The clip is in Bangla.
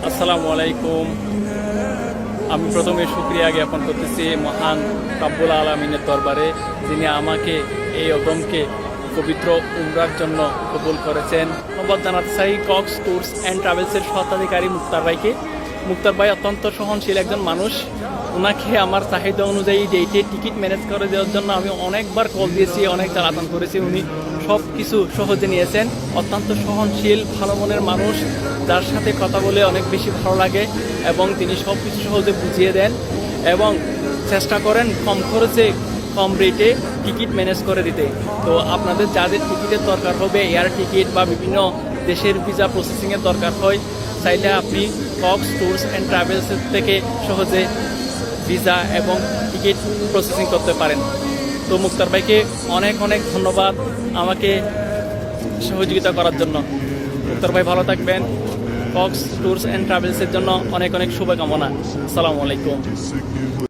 আসসালামু আলাইকুম। আমি প্রথমে শুকরিয়া জ্ঞাপন করতেছি মহান রাব্বুল আলামিনের দরবারে, যিনি আমাকে এই অদমকে পবিত্র উমরার জন্য কবুল করেছেন। ধন্যবাদ জানাতে চাই কক্স ট্যুরস অ্যান্ড ট্রাভেলসের স্বত্বাধিকারী মুক্তার ভাইকে। মুক্তার ভাই অত্যন্ত সহনশীল একজন মানুষ। ওনাকে আমার চাহিদা অনুযায়ী ডেটে টিকিট ম্যানেজ করে দেওয়ার জন্য আমি অনেকবার কল দিয়েছি, অনেক জ্বালাতন করেছি। উনি সব কিছু সহজে নিয়েছেন। অত্যন্ত সহনশীল, ভালো মনের মানুষ, যার সাথে কথা বলে অনেক বেশি ভালো লাগে এবং তিনি সব কিছু সহজে বুঝিয়ে দেন এবং চেষ্টা করেন কম খরচে কম রেটে টিকিট ম্যানেজ করে দিতে। তো আপনাদের যাদের টিকিটের দরকার হবে, এয়ার টিকিট বা বিভিন্ন দেশের ভিসা প্রসেসিংয়ের দরকার হয়, চাইলে আপনি কক্স ট্যুরস অ্যান্ড ট্রাভেলসের থেকে সহজে ভিসা এবং টিকিট প্রসেসিং করতে পারেন। তো মুক্তার ভাইকে অনেক অনেক ধন্যবাদ আমাকে সহযোগিতা করার জন্য। মুক্তার ভাই ভালো থাকবেন। কক্স ট্যুরস অ্যান্ড ট্রাভেলসের জন্য অনেক অনেক শুভকামনা। আসসালামু আলাইকুম।